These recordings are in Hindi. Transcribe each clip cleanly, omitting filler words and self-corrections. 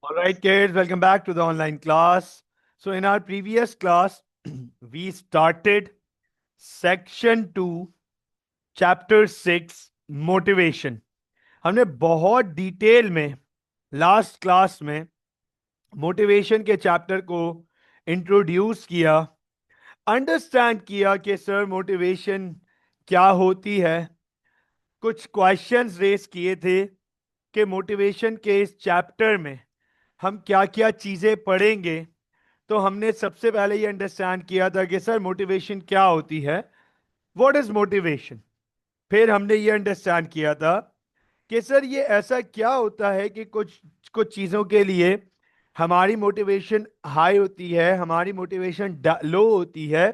All right, kids, welcome back to the online class. So, in our previous class, we started section 2, chapter 6, motivation. हमने बहुत डिटेल में लास्ट क्लास में मोटिवेशन के चैप्टर को इंट्रोड्यूस किया, अंडरस्टैंड किया कि सर मोटिवेशन क्या होती है, कुछ क्वेश्चंस रेस किए थे कि मोटिवेशन के इस चैप्टर में हम क्या क्या चीजें पढ़ेंगे। तो हमने सबसे पहले ये अंडरस्टैंड किया था कि सर मोटिवेशन क्या होती है, व्हाट इज मोटिवेशन। फिर हमने ये अंडरस्टैंड किया था कि सर ये ऐसा क्या होता है कि कुछ कुछ चीजों के लिए हमारी मोटिवेशन हाई होती है, हमारी मोटिवेशन लो होती है।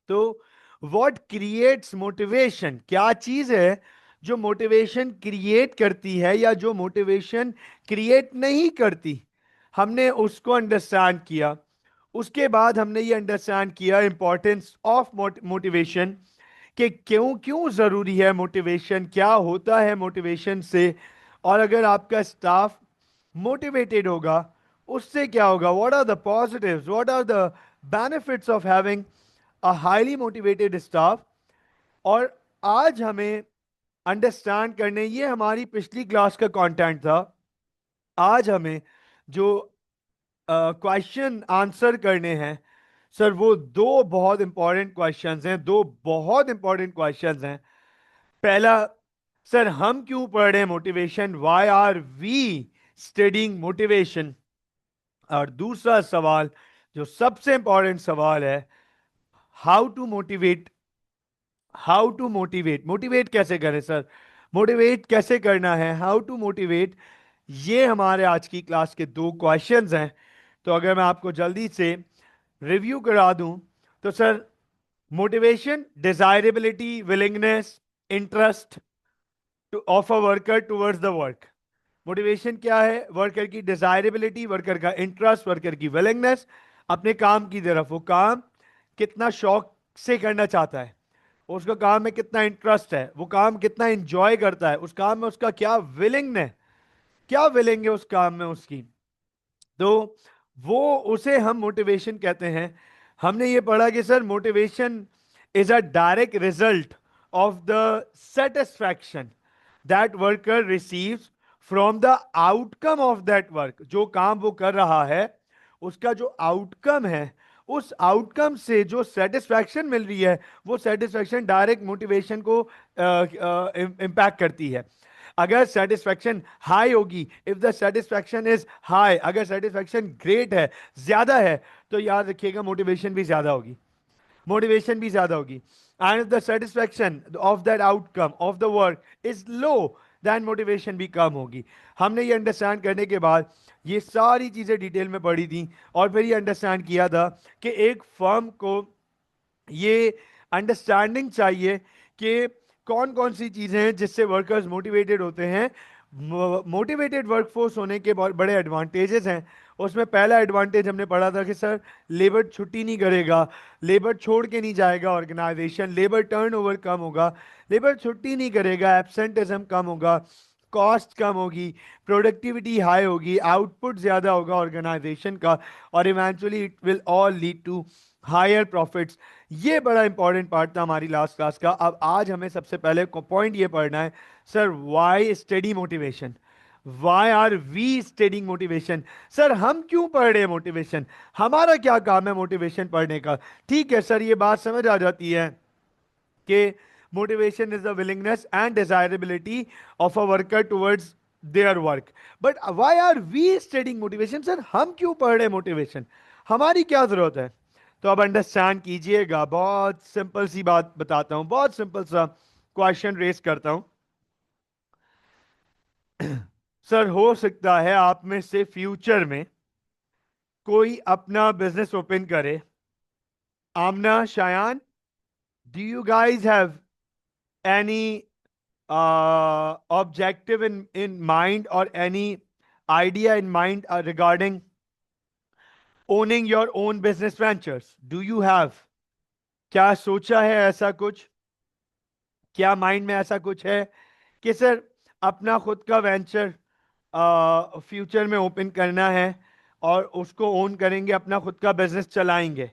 तो व्हाट क्रिएट्स मोटिवेशन, क्या चीज है जो मोटिवेशन क्रिएट करती है या जो मोटिवेशन क्रिएट नहीं करती, हमने उसको अंडरस्टैंड किया। उसके बाद हमने ये अंडरस्टैंड किया इंपॉर्टेंस ऑफ मोटिवेशन, कि क्यों क्यों जरूरी है मोटिवेशन, क्या होता है मोटिवेशन से, और अगर आपका स्टाफ मोटिवेटेड होगा उससे क्या होगा, what are the positives, what are the benefits of having a highly motivated staff. और आज हमें अंडरस्टैंड करने, ये हमारी पिछली क्लास का कंटेंट था, आज हमें जो क्वेश्चन आंसर करने हैं सर, वो दो बहुत इंपॉर्टेंट क्वेश्चंस हैं, दो बहुत इंपॉर्टेंट क्वेश्चंस हैं। पहला, सर हम क्यों पढ़ रहे हैं motivation, why are we studying motivation. और दूसरा सवाल जो सबसे इंपॉर्टेंट सवाल है, how to motivate, how to motivate, motivate कैसे करें सर, मोटिवेट कैसे करना है, हाउ टू मोटिवेट। ये हमारे आज की क्लास के दो क्वेश्चंस हैं। तो अगर मैं आपको जल्दी से रिव्यू करा दूं तो sir, motivation desirability, willingness, interest of a worker towards the work. Motivation क्या है, वर्कर की डिजायरेबिलिटी, वर्कर का इंटरेस्ट, वर्कर की विलिंगनेस अपने काम की तरफ, वो काम कितना शौक से करना चाहता है, उसका काम में कितना इंटरेस्ट है, वो काम कितना एंजॉय करता है, उस काम में उसका क्या विलिंग है, क्या विलिंग है उस काम में उसकी। तो वो, उसे हम मोटिवेशन कहते हैं। हमने ये पढ़ा कि sir motivation is a direct result of the satisfaction that worker receives from the outcome of that work. जो काम वो कर रहा है उसका जो आउटकम है, उस आउटकम से जो सेटिस्फैक्शन मिल रही है, वो सेटिस्फैक्शन डायरेक्ट मोटिवेशन को इम्पैक्ट करती है। अगर सेटिस्फैक्शन हाई होगी, if the satisfaction is high, अगर सेटिस्फैक्शन ग्रेट है, ज्यादा है, तो याद रखिएगा मोटिवेशन भी ज्यादा होगी, मोटिवेशन भी ज्यादा होगी। And if the satisfaction of that outcome of the work is low, then motivation भी कम होगी। हमने ये अंडरस्टैंड करने के बाद ये सारी चीजें डिटेल में पढ़ी थी, और फिर ये अंडरस्टैंड किया था कि एक फर्म को ये अंडरस्टैंडिंग चाहिए कि कौन कौन सी चीजें हैं जिससे वर्कर्स मोटिवेटेड होते हैं। मोटिवेटेड वर्कफोर्स होने के बहुत बड़े एडवांटेजेस हैं। उसमें पहला एडवांटेज हमने पढ़ा था कि सर, लेबर छुट्टी नहीं करेगा, लेबर छोड़ के नहीं जाएगा ऑर्गेनाइजेशन, लेबर टर्नओवर कम होगा, लेबर छुट्टी नहीं करेगा, एब्सेंटिज्म कम होगा, कॉस्ट कम होगी, प्रोडक्टिविटी हाई होगी, आउटपुट ज्यादा होगा ऑर्गेनाइजेशन का, और eventually it will all lead to higher profits. ये बड़ा इंपॉर्टेंट पार्ट था हमारी लास्ट क्लास का। अब आज हमें सबसे पहले पॉइंट ये पढ़ना है, sir why study motivation, why are we studying motivation. Sir हम क्यों पढ़ रहे हैं मोटिवेशन, हमारा क्या काम है मोटिवेशन पढ़ने का। ठीक है सर, ये बात समझ आ जाती है कि motivation is the willingness and desirability of a worker towards their work, but why are we studying motivation, sir हम क्यों पढ़ रहे हैं मोटिवेशन, हमारी क्या जरूरत है। तो अब अंडरस्टैंड कीजिएगा, बहुत सिंपल सी बात बताता हूं, बहुत सिंपल सा क्वेश्चन रेस करता हूं। सर हो सकता है आप में से फ्यूचर में कोई अपना बिजनेस ओपन करे। Aamna, Shayan, do you guys have any objective in mind or any idea in mind regarding owning your own business ventures? Do you have, क्या सोचा है ऐसा कुछ, क्या माइंड में ऐसा कुछ है कि सर अपना खुद का वेंचर फ्यूचर में ओपन करना है और उसको ओन करेंगे, अपना खुद का बिजनेस चलाएंगे.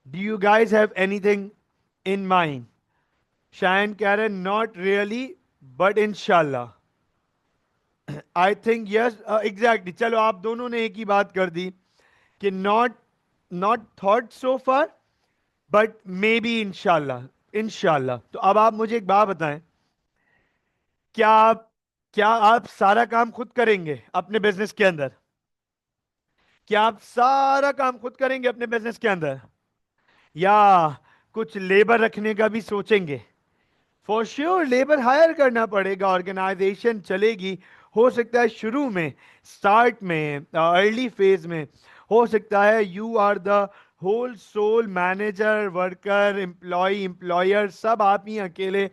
Do you guys have anything in mind? Shayan कह रहे नॉट रियली बट इंशाल्लाह. I think yes, exactly. चलो आप दोनों ने एक ही बात कर दी कि not not thought so far but may be इंशाल्लाह. इंशाल्लाह. तो अब आप मुझे एक बात बताएं, क्या आप क्या आप सारा काम खुद करेंगे अपने बिजनेस के अंदर? क्या आप सारा काम खुद करेंगे अपने बिजनेस के अंदर, या कुछ लेबर रखने का भी सोचेंगे? फॉर श्योर लेबर हायर करना पड़ेगा, ऑर्गेनाइजेशन चलेगी. हो सकता है शुरू में, स्टार्ट में, अर्ली फेज में, हो सकता है you are the whole sole manager, worker, employee, employer, सब आप ही अकेले,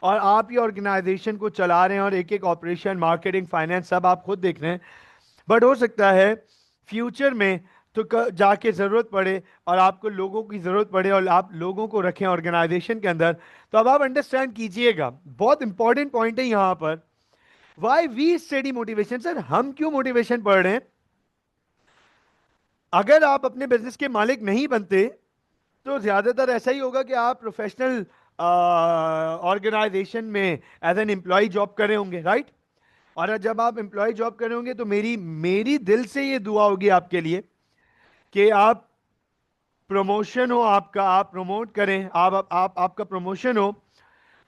और आप ही ऑर्गेनाइजेशन को चला रहे हैं, और एक एक ऑपरेशन, मार्केटिंग, फाइनेंस सब आप खुद देख रहे हैं. बट हो सकता है फ्यूचर में तो जाके जरूरत पड़े और आपको लोगों की जरूरत पड़े और आप लोगों को रखें ऑर्गेनाइजेशन के अंदर. तो अब आप अंडरस्टैंड कीजिएगा, बहुत इंपॉर्टेंट पॉइंट है यहां पर. Why we study motivation? Sir हम क्यों मोटिवेशन पढ़ रहे हैं? अगर आप अपने बिजनेस के मालिक नहीं बनते तो ज्यादातर ऐसा ही होगा कि आप प्रोफेशनल ऑर्गेनाइजेशन में एज एन एम्प्लॉय जॉब कर रहे होंगे, राइट? और जब आप एम्प्लॉय जॉब कर रहे होंगे तो मेरी मेरी दिल से ये दुआ होगी आपके लिए कि आप प्रमोशन हो आपका, आप प्रमोट करें, आप आपका प्रमोशन हो,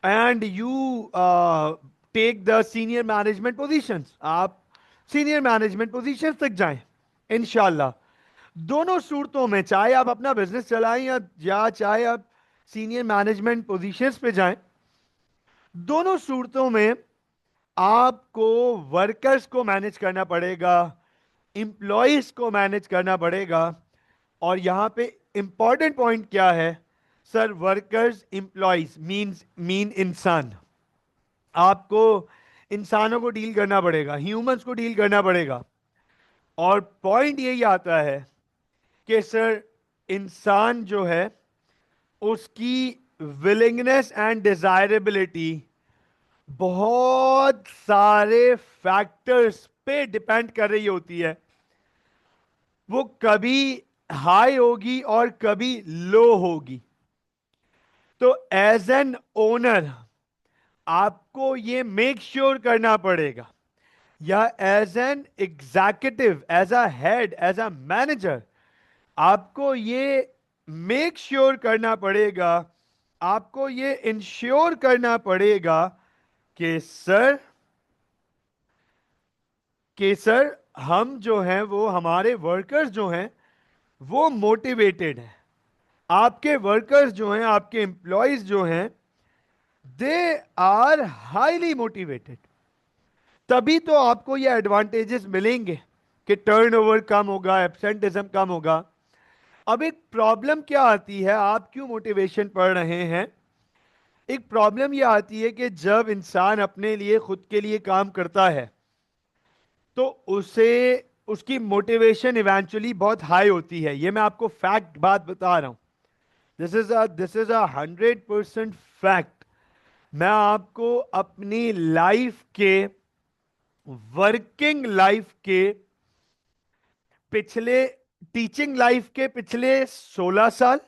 and you take the senior management positions, आप सीनियर मैनेजमेंट पोजीशंस तक जाएं इंशाल्लाह. दोनों सूरतों में, चाहे आप अपना बिजनेस चलाएं या चाहे आप सीनियर मैनेजमेंट पोजीशंस पे जाएं, दोनों सूरतों में आपको वर्कर्स को मैनेज करना पड़ेगा, इंप्लॉइज को मैनेज करना पड़ेगा. और यहां पे इंपॉर्टेंट पॉइंट क्या है सर? वर्कर्स, इंप्लॉइज मीन इंसान. आपको इंसानों को डील करना पड़ेगा, ह्यूमंस को डील करना पड़ेगा. और पॉइंट यही आता है कि सर इंसान जो है उसकी विलिंगनेस एंड डिजायरेबिलिटी बहुत सारे फैक्टर्स पे डिपेंड कर रही होती है. वो कभी हाई होगी और कभी लो होगी. तो एज एन ओनर आपको ये मेक श्योर करना पड़ेगा, या as an executive, as a head, as a manager, आपको ये मेक श्योर करना पड़ेगा, आपको ये इंश्योर करना पड़ेगा कि सर हम जो हैं, वो हमारे वर्कर्स जो हैं वो मोटिवेटेड हैं. आपके वर्कर्स जो हैं, आपके एम्प्लॉयज जो हैं, दे आर हाईली मोटिवेटेड. तभी तो आपको ये एडवांटेजेस मिलेंगे कि टर्नओवर कम होगा, एब्सेंटिज्म कम होगा. अब एक प्रॉब्लम क्या आती है, आप क्यों मोटिवेशन पढ़ रहे हैं? एक प्रॉब्लम ये आती है कि जब इंसान अपने लिए, खुद के लिए काम करता है तो उसे, उसकी मोटिवेशन इवेंचुअली बहुत हाई होती है. ये मैं आपको फैक्ट बात बता रहा हूं. This is a 100% fact. मैं आपको अपनी लाइफ के, वर्किंग लाइफ के पिछले, टीचिंग लाइफ के पिछले 16 साल,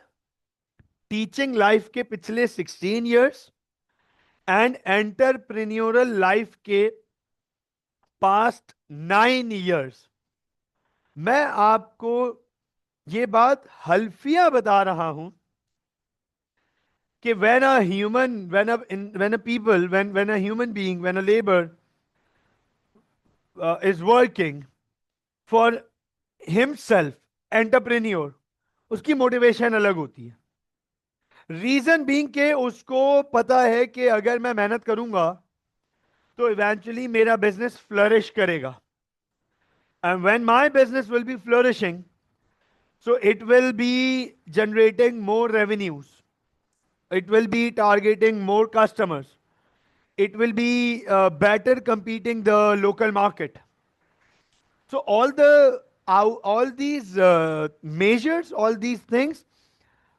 टीचिंग लाइफ के पिछले 16 इयर्स, एंड एंटरप्रेन्योरल लाइफ के पास्ट 9 इयर्स, मैं आपको ये बात हल्फिया बता रहा हूं कि when a human, when a people, when a human being, when a labor is working for himself, entrepreneur, उसकी मोटिवेशन अलग होती है. रीजन बीइंग के उसको पता है कि अगर मैं मेहनत करूंगा तो इवेंचुअली मेरा बिजनेस फ्लरिश करेगा, and when my business will be flourishing, so it will be generating more revenues, it will be targeting more customers, it will be better competing the local market. So all these measures, all these things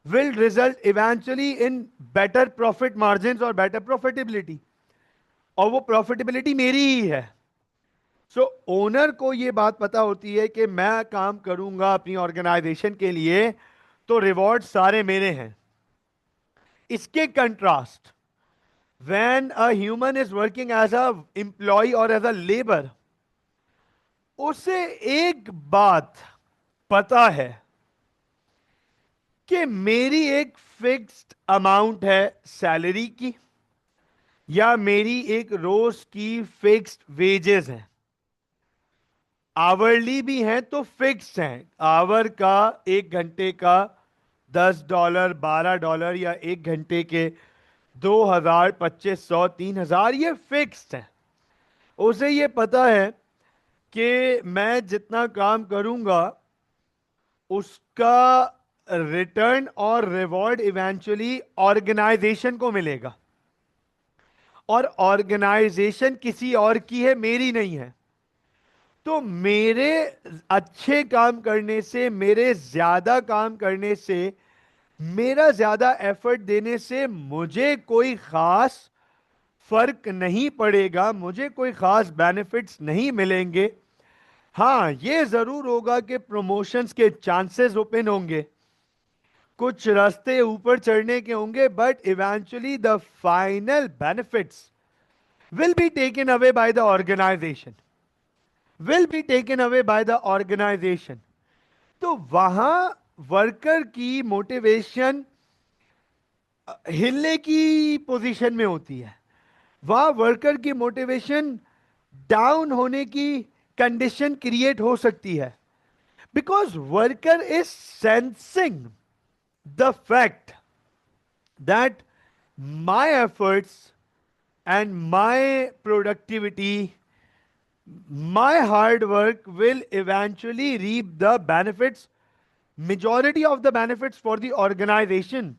will result eventually in better profit margins or better profitability. और वो profitability मेरी ही है. सो ओनर को ये बात पता होती है कि मैं काम करूंगा अपनी ऑर्गेनाइजेशन के लिए तो रिवॉर्ड सारे मेरे हैं. इसके contrast, when a human is working as a employee or as a labor, उसे एक बात पता है कि मेरी एक फिक्स्ड अमाउंट है सैलरी की, या मेरी एक रोज की फिक्स्ड वेजेस है. आवरली भी हैं तो फिक्स्ड हैं. आवर का, एक घंटे का $10, $12, या एक घंटे के 2,000, 2,500, 3,000, ये फिक्स्ड है. उसे ये पता है कि मैं जितना काम करूंगा उसका रिटर्न और रिवॉर्ड इवेंचुअली ऑर्गेनाइजेशन को मिलेगा, और ऑर्गेनाइजेशन किसी और की है, मेरी नहीं है. तो मेरे अच्छे काम करने से, मेरे ज्यादा काम करने से, मेरा ज्यादा एफर्ट देने से मुझे कोई खास फर्क नहीं पड़ेगा, मुझे कोई खास बेनिफिट्स नहीं मिलेंगे. हाँ, ये जरूर होगा कि प्रमोशंस के चांसेस ओपन होंगे, कुछ रास्ते ऊपर चढ़ने के होंगे, but eventually the final benefits will be taken away by the organization, will be taken away by the organization. तो वहां वर्कर की मोटिवेशन हिलने की पोजीशन में होती है, वहां वर्कर की मोटिवेशन डाउन होने की कंडीशन क्रिएट हो सकती है. Because worker is sensing the fact that my efforts and my productivity, my hard work will eventually reap the benefits, majority of the benefits for the organization,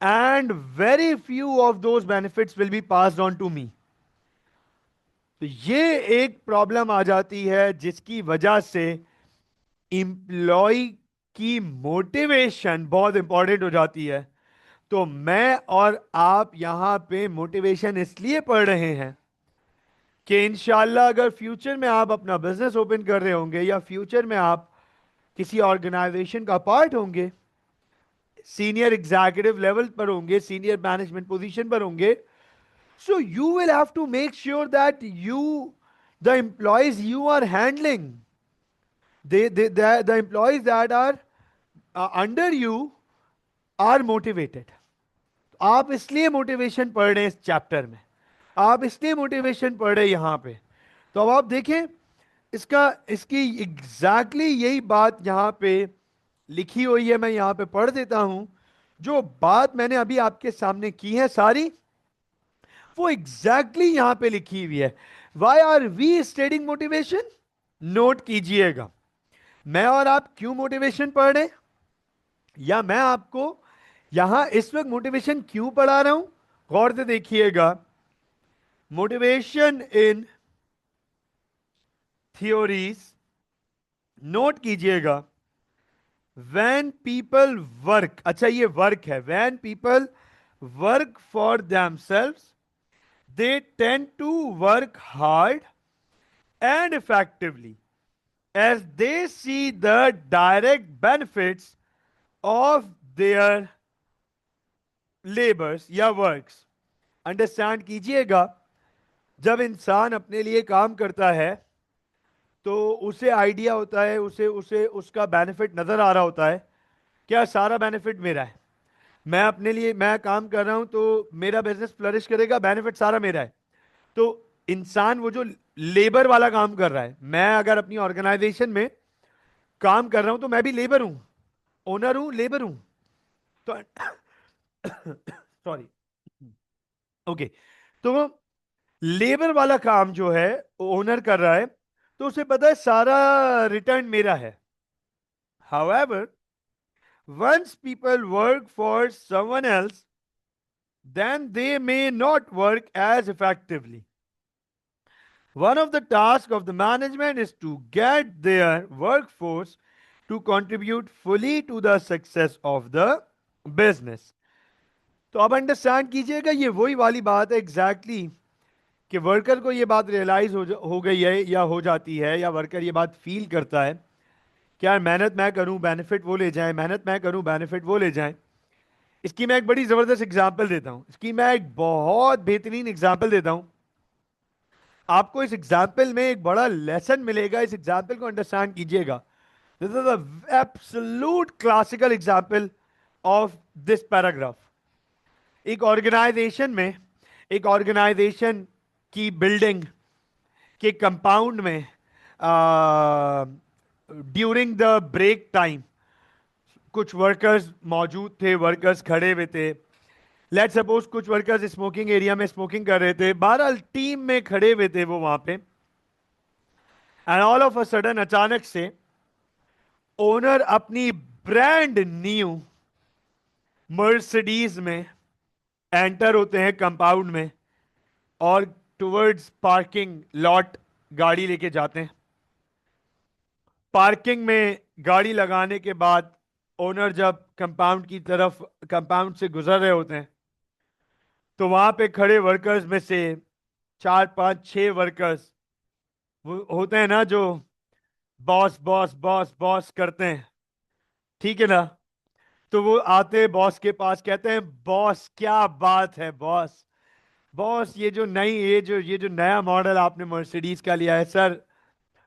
and very few of those benefits will be passed on to me. तो ये एक प्रॉब्लम आ जाती है जिसकी वजह से इंप्लॉय की मोटिवेशन बहुत इंपॉर्टेंट हो जाती है. तो मैं और आप यहां पे मोटिवेशन इसलिए पढ़ रहे हैं कि इंशाल्लाह अगर फ्यूचर में आप अपना बिजनेस ओपन कर रहे होंगे, या फ्यूचर में आप किसी ऑर्गेनाइजेशन का पार्ट होंगे, सीनियर एग्जीक्यूटिव लेवल पर होंगे, सीनियर मैनेजमेंट पोजीशन पर होंगे, so you will have to make sure that you, the employees you are handling, the employees that are under you are motivated. आप इसलिए मोटिवेशन पढ़ रहे हैं इस चैप्टर में, आप इसलिए मोटिवेशन पढ़ रहे हैं यहां पे. तो अब आप देखें, इसकी एग्जैक्टली यही बात यहां पे लिखी हुई है. मैं यहां पे पढ़ देता हूं. जो बात मैंने अभी आपके सामने की है सारी, वो एग्जैक्टली यहां पे लिखी हुई है. Why are we studying motivation? Note कीजिएगा, मैं और आप क्यों मोटिवेशन पढ़ रहे हैं, या मैं आपको यहां इस वक्त मोटिवेशन क्यों पढ़ा रहा हूं. गौर से देखिएगा. मोटिवेशन इन थियोरीज, नोट कीजिएगा. व्हेन पीपल वर्क, अच्छा ये वर्क है, when people work for themselves, they tend to work hard and effectively as they see the direct benefits of their labors या works. अंडरस्टैंड कीजिएगा, जब इंसान अपने लिए काम करता है तो उसे आइडिया होता है, उसे उसे उसका बेनिफिट नजर आ रहा होता है. क्या सारा बेनिफिट मेरा है, मैं अपने लिए मैं काम कर रहा हूं तो मेरा बिजनेस फ्लरिश करेगा, बेनिफिट सारा मेरा है. तो इंसान वो जो लेबर वाला काम कर रहा है, मैं अगर अपनी ऑर्गेनाइजेशन में काम कर रहा हूं तो मैं भी लेबर हूं, ओनर हूं, लेबर हूं. तो सॉरी, ओके. तो लेबर वाला काम जो है ओनर कर रहा है, तो उसे पता है सारा रिटर्न मेरा है. However, once people work for someone else, then they may not work as effectively. One of the tasks of the management is to get their workforce to contribute fully to the success of the business. तो अब अंडरस्टैंड कीजिएगा, ये वही वाली बात है एग्जैक्टली कि वर्कर को ये बात रियलाइज हो गई है या हो जाती है, या वर्कर ये बात फील करता है कि यार मेहनत मैं करूं बेनिफिट वो ले जाएं, मेहनत मैं करूं बेनिफिट वो ले जाएं। इसकी मैं एक बड़ी जबरदस्त एग्जांपल देता हूं, इसकी मैं एक बहुत बेहतरीन एग्जांपल देता हूं। आपको इस एग्जाम्पल में एक बड़ा लेसन मिलेगा, इस एग्जाम्पल को अंडरस्टैंड कीजिएगा। This is the absolute classical example of this paragraph. एक ऑर्गेनाइजेशन में, एक ऑर्गेनाइजेशन की बिल्डिंग के कंपाउंड में ड्यूरिंग द ब्रेक टाइम कुछ वर्कर्स मौजूद थे, वर्कर्स खड़े हुए थे। लेट सपोज कुछ वर्कर्स स्मोकिंग एरिया में स्मोकिंग कर रहे थे, बहरहाल टीम में खड़े हुए थे वो वहां पे। And all of a sudden अचानक से ओनर अपनी ब्रांड न्यू मर्सिडीज में एंटर होते हैं कंपाउंड में, और टुवर्ड्स पार्किंग लॉट गाड़ी लेके जाते हैं। पार्किंग में गाड़ी लगाने के बाद ओनर जब कंपाउंड की तरफ, कंपाउंड से गुजर रहे होते हैं, तो वहां पे खड़े वर्कर्स में से चार पांच छह वर्कर्स वो होते हैं ना, जो बॉस बॉस बॉस बॉस करते हैं, ठीक है ना। तो वो आते हैं बॉस के पास, कहते हैं बॉस क्या बात है बॉस, बॉस ये जो नया मॉडल आपने मर्सिडीज का लिया है सर,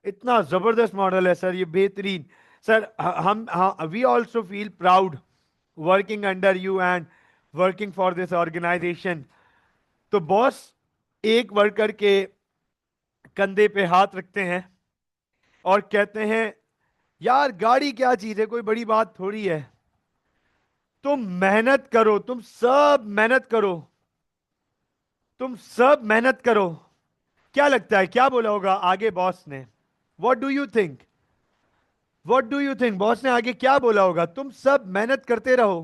इतना जबरदस्त मॉडल है सर, ये बेहतरीन सर। हम we also feel proud working under you and working for this organisation. तो बॉस एक वर्कर के कंधे पे हाथ रखते हैं और कहते हैं यार गाड़ी क्या चीज है, कोई बड़ी बात थोड़ी है, तुम मेहनत करो, तुम सब मेहनत करो, तुम सब मेहनत करो। क्या लगता है क्या बोला होगा आगे बॉस ने? What do you think? What do you think boss ने आगे क्या बोला होगा? तुम सब मेहनत करते रहो।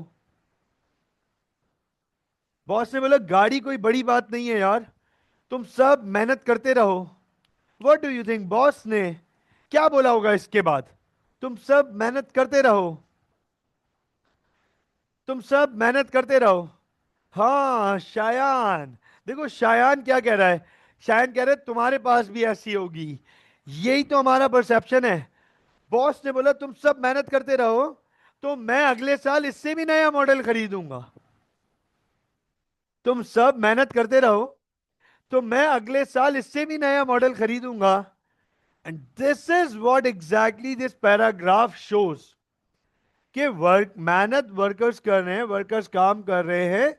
बॉस ने बोला गाड़ी कोई बड़ी बात नहीं है यार, तुम सब मेहनत करते रहो। What do you think boss ने क्या बोला होगा इसके बाद? तुम सब मेहनत करते रहो, तुम सब मेहनत करते रहो। हाँ शायान, देखो शायान क्या कह रहा है। शायान कह रहा है तुम्हारे पास भी ऐसी होगी, यही तो हमारा परसेप्शन है। बॉस ने बोला तुम सब मेहनत करते रहो, तो मैं अगले साल इससे भी नया मॉडल खरीदूंगा। तुम सब मेहनत करते रहो, तो मैं अगले साल इससे भी नया मॉडल खरीदूंगा। And this is what exactly this paragraph shows, कि वर्क मेहनत वर्कर्स कर रहे हैं, वर्कर्स काम कर रहे हैं,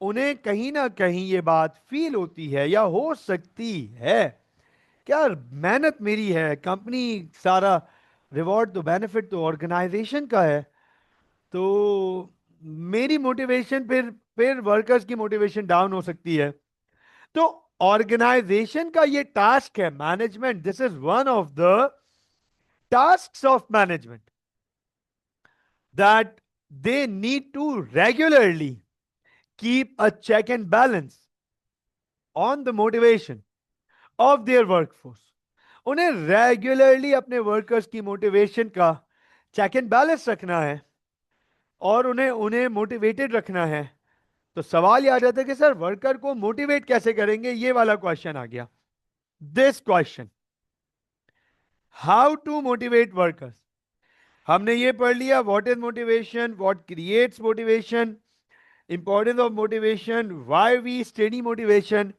उन्हें कहीं ना कहीं ये बात फील होती है या हो सकती है क्या मेहनत मेरी है, कंपनी सारा रिवॉर्ड तो बेनिफिट तो ऑर्गेनाइजेशन का है, तो मेरी मोटिवेशन फिर वर्कर्स की मोटिवेशन डाउन हो सकती है। तो ऑर्गेनाइजेशन का ये टास्क है management, this is one of the task of management, that they need to regularly keep a check and balance on the motivation of their workforce। उन्हें रेगुलरली अपने वर्कर्स की मोटिवेशन का चेक एंड बैलेंस रखना है और उन्हें उन्हें मोटिवेटेड रखना है। तो सवाल ये आ जाता है कि सर वर्कर को मोटिवेट कैसे करेंगे, ये वाला क्वेश्चन आ गया। This question, how to motivate workers. हमने ये पढ़ लिया what is motivation, what creates motivation, importance of motivation, why we study motivation,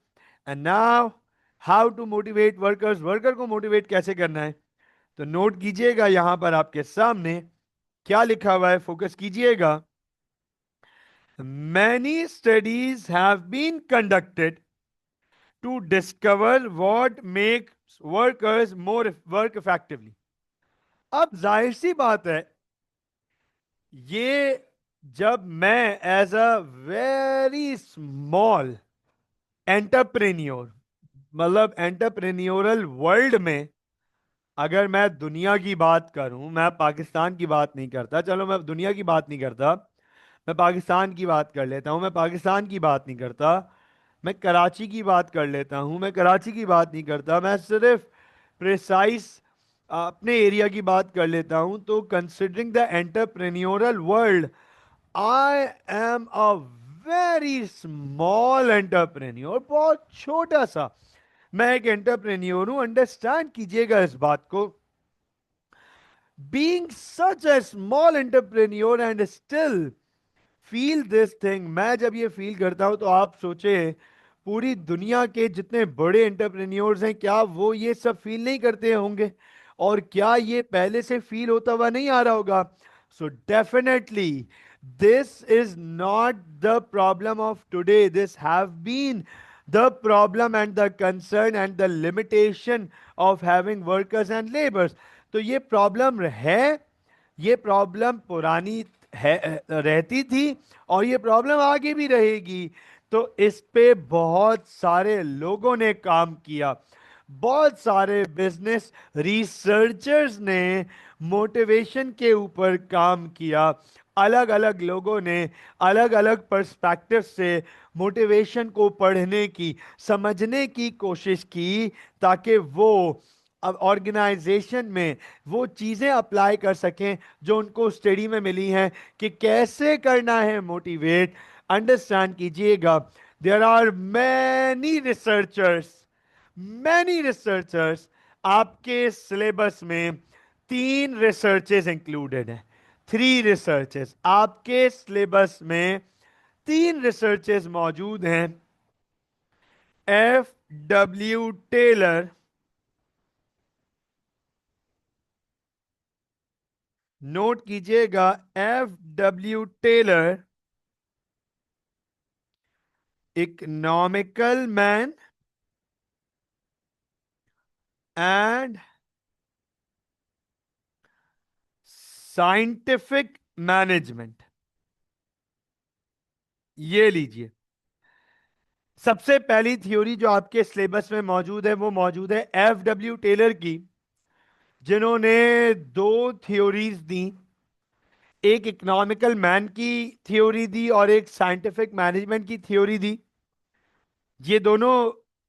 and now how to motivate workers, worker को मोटिवेट कैसे करना है। तो नोट कीजिएगा यहां पर आपके सामने क्या लिखा हुआ है, फोकस कीजिएगा। Many studies have been conducted to discover what makes workers more work effectively. अब जाहिर सी बात है, ये जब मैं as a very small entrepreneur, मतलब एंटरप्रेन्योरल वर्ल्ड में, अगर मैं दुनिया की बात करूं, मैं पाकिस्तान की बात नहीं करता, चलो मैं दुनिया की बात नहीं करता, मैं पाकिस्तान की बात कर लेता हूं, मैं पाकिस्तान की बात नहीं करता, मैं कराची की बात कर लेता हूं, मैं कराची की बात नहीं करता, मैं सिर्फ प्रिसाइज अपने एरिया की बात कर लेता हूं। तो considering the entrepreneurial world, I am a very small entrepreneur, बहुत छोटा सा मैं एक एंटरप्रेन्योर हूं, अंडरस्टैंड कीजिएगा इस बात को. Being such A small entrepreneur and still feel this thing, मैं जब ये फील करता हूं तो आप सोचे पूरी दुनिया के जितने बड़े एंटरप्रेन्योर्स हैं क्या वो ये सब फील नहीं करते होंगे, और क्या ये पहले से फील होता हुआ नहीं आ रहा होगा. So definitely this is not the problem of today, this have been the problem and the concern and the limitation of having workers and labours. तो ये प्रॉब्लम है, ये प्रॉब्लम पुरानी है, रहती थी, और ये प्रॉब्लम आगे भी रहेगी. तो इस पे बहुत सारे लोगों ने काम किया, बहुत सारे बिजनेस रिसर्चर्स ने मोटिवेशन के ऊपर काम किया. अलग अलग लोगों ने अलग अलग पर्सपेक्टिव से मोटिवेशन को पढ़ने की, समझने की कोशिश की, ताकि वो अब ऑर्गेनाइजेशन में वो चीजें अप्लाई कर सकें जो उनको स्टडी में मिली हैं कि कैसे करना है मोटिवेट. अंडरस्टैंड कीजिएगा, देयर आर मैनी रिसर्चर्स आपके सिलेबस में. 3 रिसर्चेस इंक्लूडेड हैं, 3 रिसर्चेस आपके सिलेबस में, 3 रिसर्चेस मौजूद हैं. F. W. Taylor, नोट कीजिएगा, F. W. Taylor, economical man and scientific management. ये लीजिए, सबसे पहली थ्योरी जो आपके सिलेबस में मौजूद है वो मौजूद है F. W. टेलर की, जिन्होंने 2 थ्योरीज दी. एक इकोनॉमिकल मैन की थ्योरी दी और एक साइंटिफिक मैनेजमेंट की थ्योरी दी. ये दोनों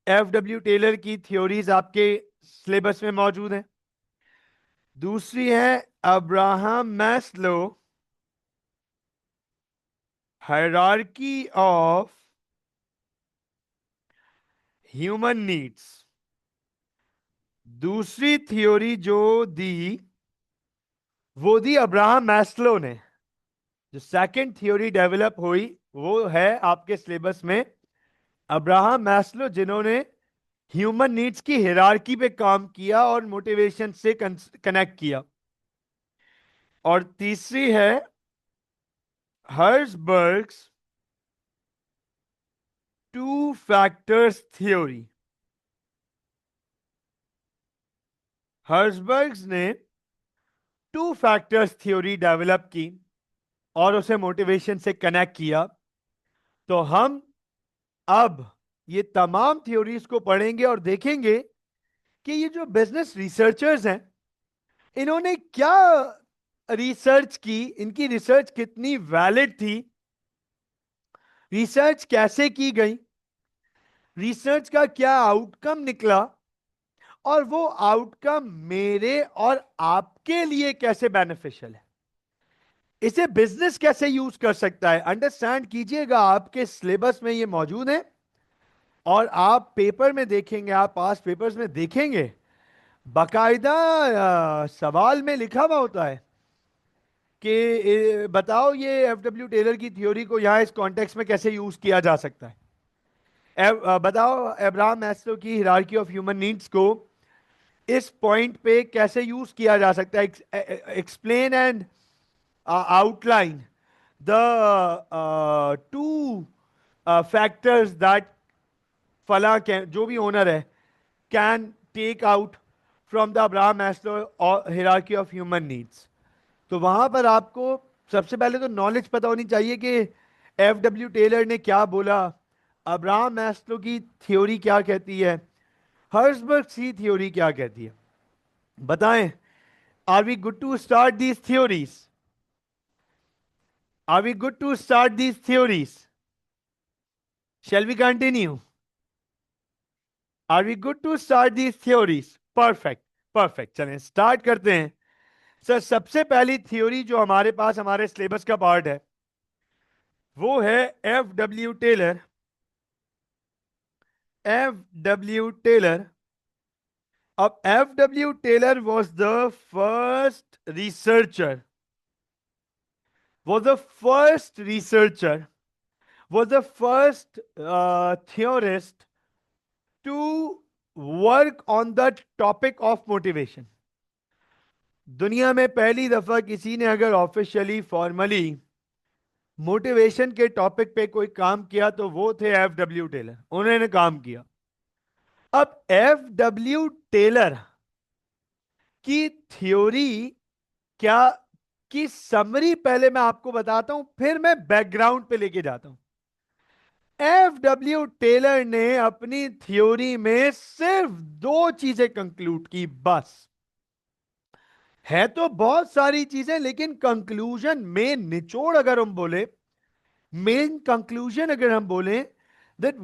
F. W. टेलर की थ्योरीज आपके सिलेबस में मौजूद हैं. दूसरी है Abraham Maslow, hierarchy of human needs. दूसरी थ्योरी जो दी वो दी अब्राहम मैस्लो ने. जो सेकंड थ्योरी डेवलप हुई वो है आपके सिलेबस में अब्राहम मैस्लो, जिन्होंने ह्यूमन नीड्स की हिरार्की पे काम किया और मोटिवेशन से कनेक्ट किया. और तीसरी है हर्सबर्ग्स 2 फैक्टर्स थ्योरी. हर्सबर्ग्स ने 2 फैक्टर्स थ्योरी डेवलप की और उसे मोटिवेशन से कनेक्ट किया. तो हम अब ये तमाम थ्योरीज को पढ़ेंगे और देखेंगे कि ये जो बिजनेस रिसर्चर्स हैं इन्होंने क्या रिसर्च की, इनकी रिसर्च कितनी वैलिड थी, रिसर्च कैसे की गई, रिसर्च का क्या आउटकम निकला, और वो आउटकम मेरे और आपके लिए कैसे बेनिफिशियल है, इसे बिजनेस कैसे यूज कर सकता है. अंडरस्टैंड कीजिएगा, आपके सिलेबस में ये मौजूद है और आप पेपर में देखेंगे, आप पास पेपर्स में देखेंगे बाकायदा सवाल में लिखा हुआ होता है कि बताओ ये F. W. टेलर की थ्योरी को यहां इस कॉन्टेक्स्ट में कैसे यूज किया जा सकता है. बताओ अब्राहम मैस्लो की हिरार्की ऑफ ह्यूमन नीड्स को इस पॉइंट पे कैसे यूज किया जा सकता है. Explain and outline the 2 factors that फला कैन, जो भी ओनर है, can take out from the Abraham Maslow hierarchy of human needs. तो वहां पर आपको सबसे पहले तो नॉलेज पता होनी चाहिए कि F. W. टेलर ने क्या बोला, अब्राहम मैस्लो की थ्योरी क्या कहती है, हर्सबर्ग की थ्योरी क्या कहती है. बताएं, are we good to start these theories, are we good to start these theories, shall we continue, are we good to start these theories. Perfect, perfect, चलें स्टार्ट करते हैं. सर सबसे पहली थ्योरी जो हमारे पास हमारे सिलेबस का पार्ट है वो है F. W. Taylor F.W. Taylor. अब F.W. Taylor was the first researcher, was the first researcher, was the first theorist to work on the topic of motivation. दुनिया में पहली दफा किसी ने अगर ऑफिशियली फॉर्मली मोटिवेशन के टॉपिक पे कोई काम किया तो वो थे F.W. टेलर. उन्होंने काम किया. अब F.W. टेलर की थ्योरी क्या की समरी पहले मैं आपको बताता हूं, फिर मैं बैकग्राउंड पे लेके जाता हूं. F.W. टेलर ने अपनी थ्योरी में सिर्फ दो चीजें कंक्लूड की बस. है तो बहुत सारी चीजें, लेकिन कंक्लूजन में निचोड़ अगर हम बोले, मेन कंक्लूजन अगर हम बोले, that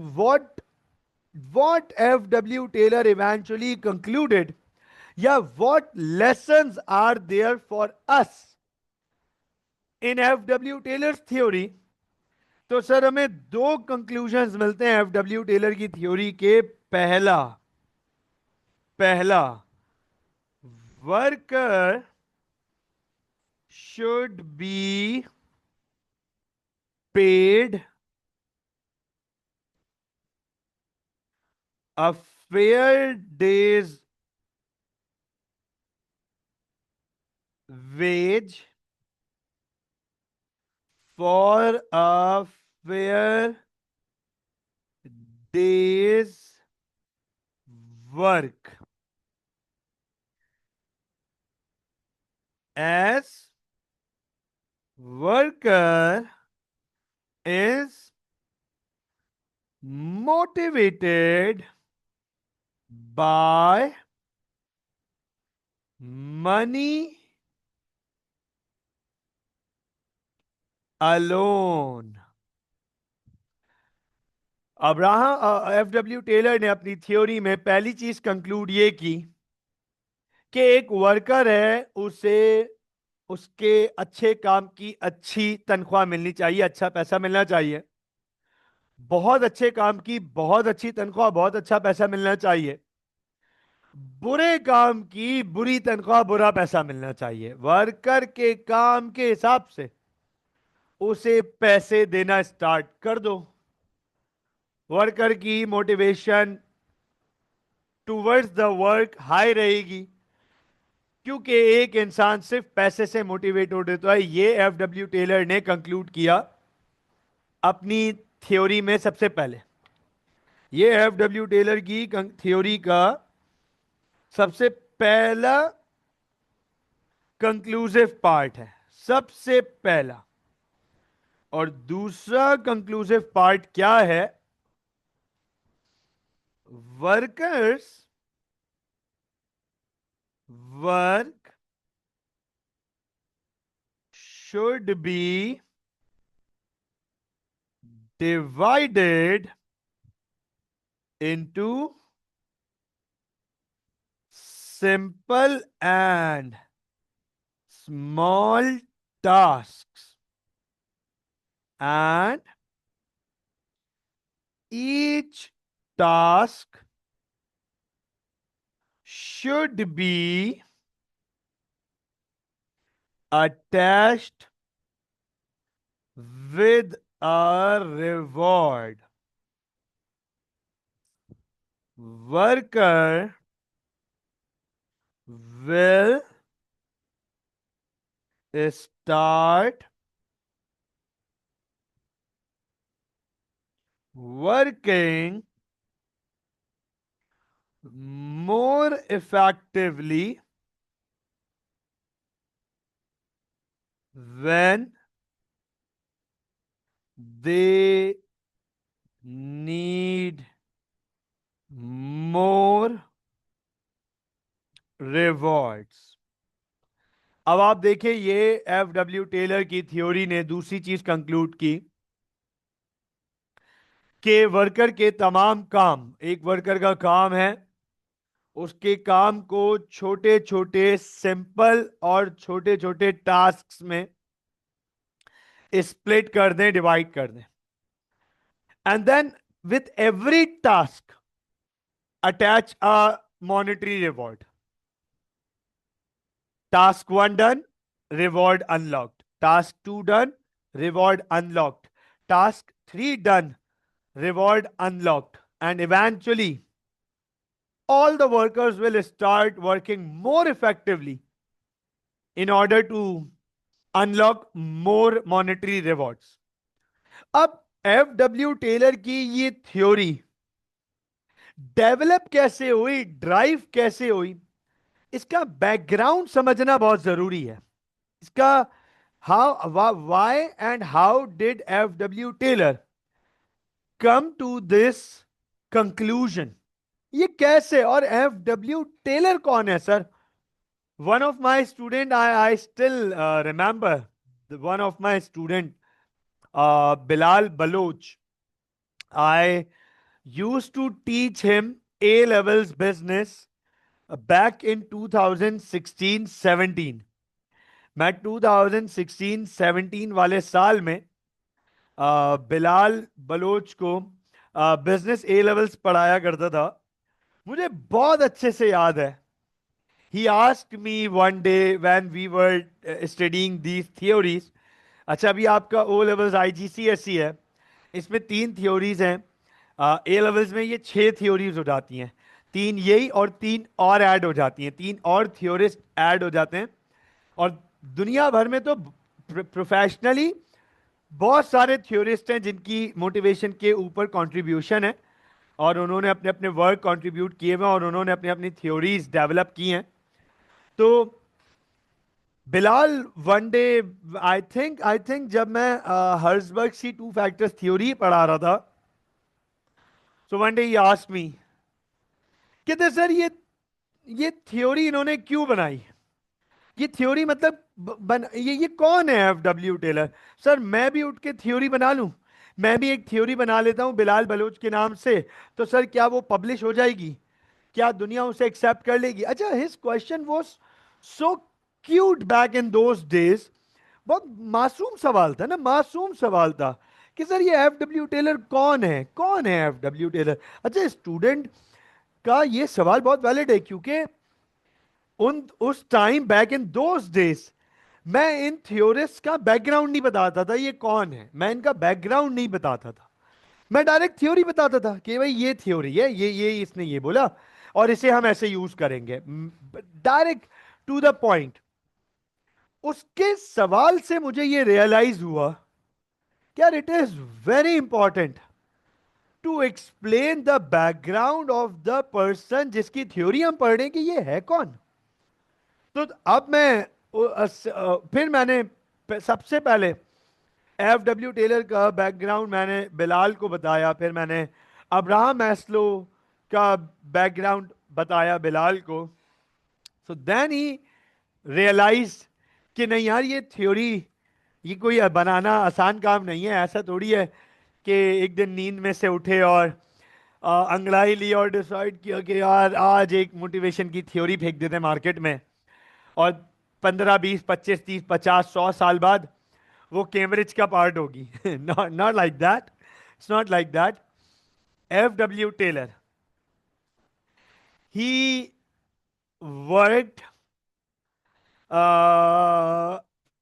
what F.W. Taylor eventually concluded, या what lessons are there for us in F.W. Taylor's theory. तो सर हमें दो कंक्लूजन्स मिलते हैं F.W. टेलर की थ्योरी के. पहला पहला worker should be paid a fair day's wage for a fair day's work, as worker is motivated by money alone. Abraham F.W. Taylor ने अपनी थ्योरी में पहली चीज कंक्लूड ये की कि एक वर्कर है, उसे उसके अच्छे काम की अच्छी तनख्वाह मिलनी चाहिए, अच्छा पैसा मिलना चाहिए. बहुत अच्छे काम की बहुत अच्छी तनख्वाह, बहुत अच्छा पैसा मिलना चाहिए. बुरे काम की बुरी तनख्वाह, बुरा पैसा मिलना चाहिए. वर्कर के काम के हिसाब से उसे पैसे देना स्टार्ट कर दो. वर्कर की motivation towards the work high रहेगी, क्योंकि एक इंसान सिर्फ पैसे से मोटिवेट हो जाता है. ये F.W. टेलर ने कंक्लूड किया अपनी थ्योरी में सबसे पहले. ये F.W. टेलर की थ्योरी का सबसे पहला कंक्लूसिव पार्ट है, सबसे पहला. और दूसरा कंक्लूसिव पार्ट क्या है? Workers work should be divided into simple and small tasks, and each task should be attached with a reward. Worker will start working more effectively when they need more rewards. अब आप देखिए, ये F.W. टेलर की थ्योरी ने दूसरी चीज कंक्लूड की कि वर्कर के तमाम काम, एक वर्कर का काम है, उसके काम को छोटे छोटे सिंपल और छोटे छोटे टास्क्स में स्प्लिट कर दें, डिवाइड कर दें. And then with every task attach a monetary reward. Task 1 done, reward unlocked. Task 2 done, reward unlocked. Task 3 done, reward unlocked. And eventually, all the workers will start working more effectively in order to unlock more monetary rewards. अब FW टेलर की ये थ्योरी डेवलप कैसे हुई, ड्राइव कैसे हुई, इसका बैकग्राउंड समझना बहुत जरूरी है. इसका how, why and how did FW Taylor come to this conclusion. ये कैसे, और FW टेलर कौन है sir? One of my student, I still remember one of my student, Bilal Baloch. I used to teach him A levels business back in 2016-17. मैं 2016-17 वाले साल में बिलाल बलोच को बिजनेस ए लेवल्स पढ़ाया करता था. मुझे बहुत अच्छे से याद है. He asked me one day when we were studying these theories. अच्छा, अभी आपका ओ लेवल्स IGCSE है, इसमें 3 थ्योरीज हैं. ए लेवल्स में ये 6 थ्योरीज हो जाती हैं. 3 यही और 3 और ऐड हो जाती हैं, 3 और थ्योरिस्ट ऐड हो जाते हैं. और दुनिया भर में तो प्रोफेशनली बहुत सारे थ्योरिस्ट हैं जिनकी मोटिवेशन के ऊपर कंट्रीब्यूशन है, और उन्होंने अपने अपने वर्क कंट्रीब्यूट किए हुए हैं, और उन्होंने अपनी अपनी थ्योरीज डेवलप की हैं. तो Bilal one day, I think जब मैं हर्जबर्ग की 2 फैक्टर्स थ्योरी पढ़ा रहा था, so one day he asked me, कहते सर ये थ्योरी इन्होंने क्यों बनाई, ये थ्योरी मतलब ये कौन है FW टेलर? सर मैं भी उठ के थ्योरी बना लूं, मैं भी एक थ्योरी बना लेता हूं बिलाल बलोच के नाम से, तो सर क्या वो पब्लिश हो जाएगी, क्या दुनिया उसे एक्सेप्ट कर लेगी? अच्छा, his question was so cute back in those days. बहुत मासूम सवाल था ना, मासूम सवाल था कि सर ये FW टेलर कौन है, कौन है FW टेलर? अच्छा, स्टूडेंट का ये सवाल बहुत वैलिड है, क्योंकि उन उस time back in those days मैं इन थ्योरिस्ट का बैकग्राउंड नहीं बताता था, ये कौन है, मैं इनका बैकग्राउंड नहीं बताता था. मैं डायरेक्ट थ्योरी बताता था कि भाई ये थ्योरी है, ये इसने ये बोला और इसे हम ऐसे यूज करेंगे, डायरेक्ट टू द पॉइंट. उसके सवाल से मुझे ये रियलाइज हुआ कि यार it is very important to explain the background of the person जिसकी थ्योरी हम पढ़ रहे हैं कि ये है कौन. तो अब मैं फिर मैंने सबसे पहले FW टेलर का बैकग्राउंड मैंने बिलाल को बताया, फिर मैंने अब्राहम मैस्लो का बैकग्राउंड बताया बिलाल को. सो देन ही रियलाइज कि नहीं यार, ये थ्योरी, ये कोई बनाना आसान काम नहीं है. ऐसा थोड़ी है कि एक दिन नींद में से उठे और अंगड़ाई ली और डिसाइड किया कि यार आज एक मोटिवेशन की थ्योरी फेंक देते हैं मार्केट में, और 15 20 25 30 50 100 साल बाद वो कैम्ब्रिज का पार्ट होगी. Not like that, it's not like that. FW Taylor, he worked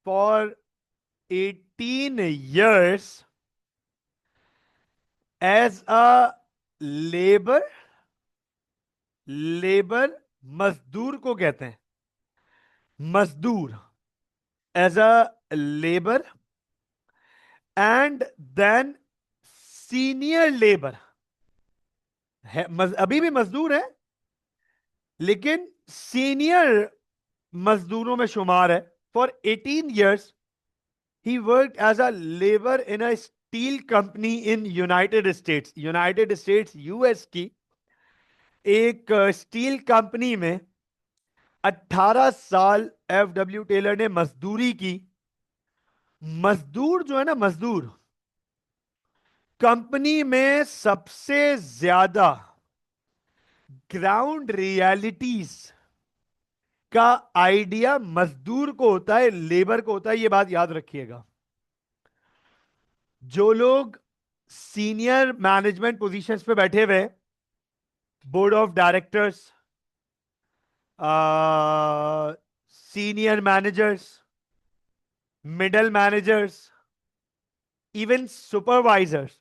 for 18 years as a labour, labour मजदूर को कहते हैं, मजदूर, as a labour, and then senior labour है. अभी भी मजदूर है लेकिन सीनियर मजदूरों में शुमार है. For 18 years he worked as a labor in a steel company in United states US की एक स्टील कंपनी में 18 साल FW टेलर ने मजदूरी की. मजदूर जो है ना, मजदूर कंपनी में सबसे ज्यादा ग्राउंड रियलिटीज का आइडिया मजदूर को होता है, लेबर को होता है. ये बात याद रखिएगा. जो लोग सीनियर मैनेजमेंट पोजीशंस पे बैठे हुए, board of directors, senior managers, middle managers, even supervisors,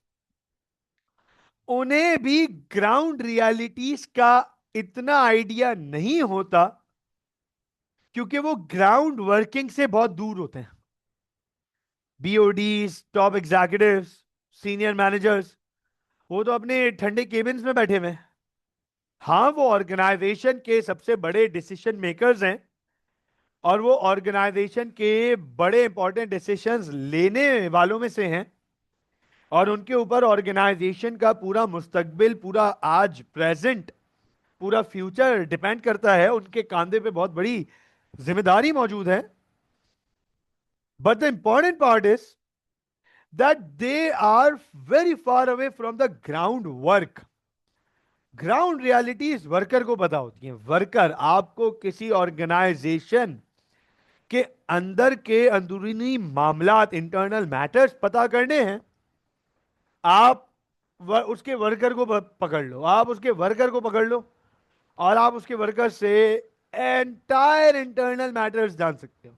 उन्हें भी ग्राउंड रियलिटीज का इतना आइडिया नहीं होता, क्योंकि वो ग्राउंड वर्किंग से बहुत दूर होते हैं. बीओडीज, टॉप एग्जीक्यूटिव्स, सीनियर मैनेजर्स, वो तो अपने ठंडे केबिन्स में बैठे हुए हैं. हाँ, वो ऑर्गेनाइजेशन के सबसे बड़े डिसीजन मेकर्स हैं, और वो ऑर्गेनाइजेशन के बड़े इंपॉर्टेंट डिसीजंस लेने वालों में से हैं, और उनके ऊपर ऑर्गेनाइजेशन का पूरा मुस्तकबिल, पूरा आज प्रेजेंट, पूरा फ्यूचर डिपेंड करता है. उनके कांधे पे बहुत बड़ी जिम्मेदारी मौजूद है. But the important part is that they are very far away from the ground work. Ground realities worker को पता होती है. वर्कर, आपको किसी ऑर्गेनाइजेशन के अंदर के अंदरूनी मामलात, इंटरनल मैटर्स पता करने हैं, आप उसके वर्कर को पकड़ लो, आप उसके वर्कर को पकड़ लो, और आप उसके वर्कर से एंटायर इंटरनल मैटर्स जान सकते हो.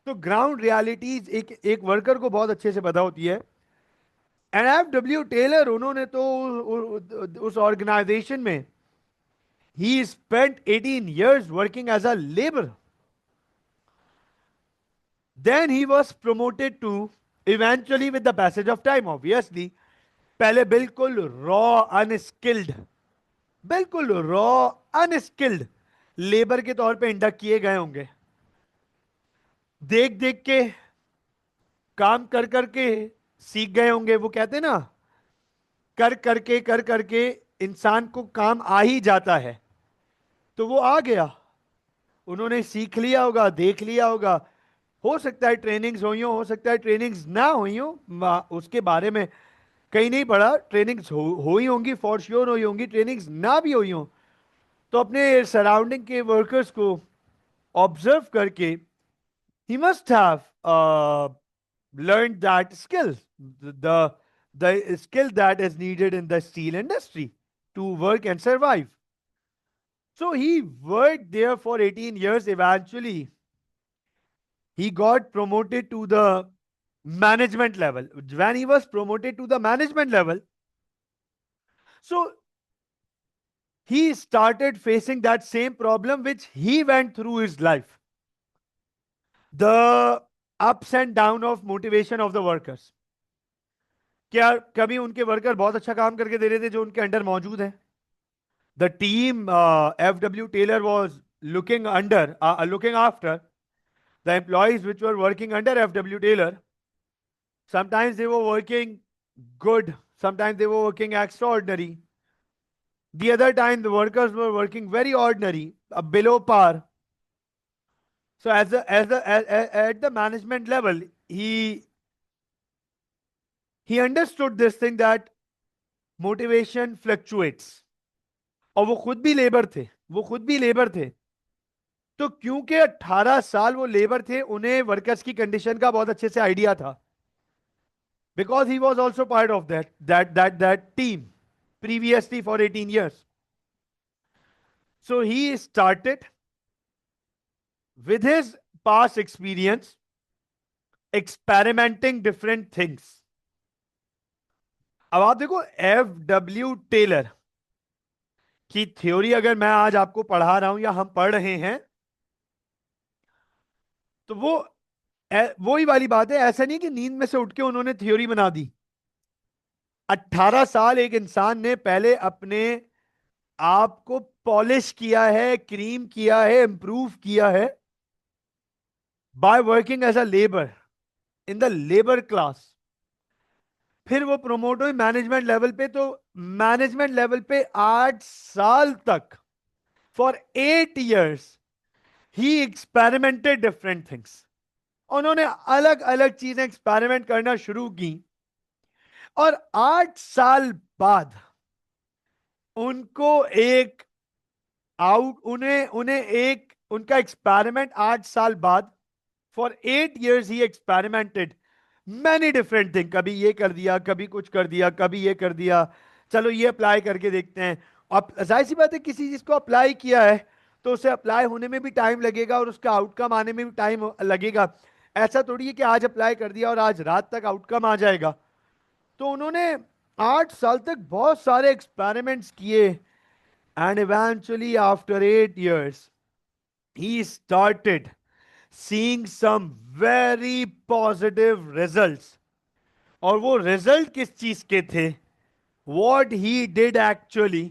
तो ग्राउंड रियलिटीज एक एक वर्कर को बहुत अच्छे से पता होती है. एंड एफ डब्ल्यू टेलर, उन्होंने तो उस ऑर्गेनाइजेशन में ही spent 18 years working as a labour. Then he was promoted to, eventually with the passage of time obviously, पहले बिल्कुल रॉ अनस्किल्ड, बिल्कुल रॉ अनस्किल्ड लेबर के तौर पे इंडक्ट किए गए होंगे. देख देख के, काम कर करके सीख गए होंगे. वो कहते हैं ना, कर करके इंसान को काम आ ही जाता है. तो वो आ गया, उन्होंने सीख लिया होगा, देख लिया होगा. हो सकता है ट्रेनिंग्स हुई हो सकता है ट्रेनिंग्स ना हुई हो, उसके बारे में कहीं नहीं पढ़ा. ट्रेनिंग्स हुई होंगी, फॉर श्योर हुई होंगी. ट्रेनिंग्स ना भी हुई हो तो अपने सराउंडिंग के वर्कर्स को ऑब्जर्व करके he must have learned that skill, the the skill that is needed in the steel industry to work and survive. So he worked there for 18 years. Eventually he got promoted to the management level. When he was promoted to the management level, so he started facing that same problem which he went through his life, the ups and down of motivation of the workers. क्या कभी उनके वर्कर बहुत अच्छा काम करके दे रहे थे जो उनके अंडर मौजूद है? The team F W Taylor was looking after the employees which were working under FW Taylor. Sometimes they were working good, sometimes they were working extraordinary. The other time the workers were working very ordinary, below par. So at the management level, he understood this thing that motivation fluctuates. और वो खुद भी लेबर थे, वो खुद भी लेबर थे. तो क्योंकि 18 साल वो लेबर थे, उन्हें वर्कर्स की कंडीशन का बहुत अच्छे से आइडिया था. Because he was also part of that team previously for 18 years. So he started with his past experience experimenting different things. अब आप देखो, एफ डब्ल्यू टेलर की थ्योरी अगर मैं आज आपको पढ़ा रहा हूं या हम पढ़ रहे हैं, तो वो ही वाली बात है. ऐसा नहीं कि नींद में से उठ के उन्होंने थ्योरी बना दी. 18 साल एक इंसान ने पहले अपने आप को पॉलिश किया है, क्रीम किया है, इंप्रूव किया है, by working as a labour in the labour class. फिर वो प्रमोट हुई मैनेजमेंट लेवल पे. तो मैनेजमेंट लेवल पे 8 साल तक, for 8 years he experimented different things. उन्होंने अलग अलग चीजें एक्सपेरिमेंट करना शुरू की, और 8 साल बाद उनको एक उन्हें उन्हें एक उनका एक्सपेरिमेंट 8 साल बाद, for 8 years he experimented many different thing. कभी ये कर दिया, कभी कुछ कर दिया, कभी ये कर दिया, चलो ये अप्लाई करके देखते हैं. अब जाहिर सी बात है किसी चीज को अप्लाई किया है तो उसे अप्लाई होने में भी टाइम लगेगा और उसका आउटकम आने में भी टाइम लगेगा। ऐसा थोड़ी है कि आज अप्लाई कर दिया और आज रात तक आउटकम आ जाएगा। तो उन्होंने 8 साल तक बहुत सारे एक्सपेरिमेंट्स किए and eventually after 8 years he started seeing some very positive results। और वो रिजल्ट किस चीज के थे? What he did actually,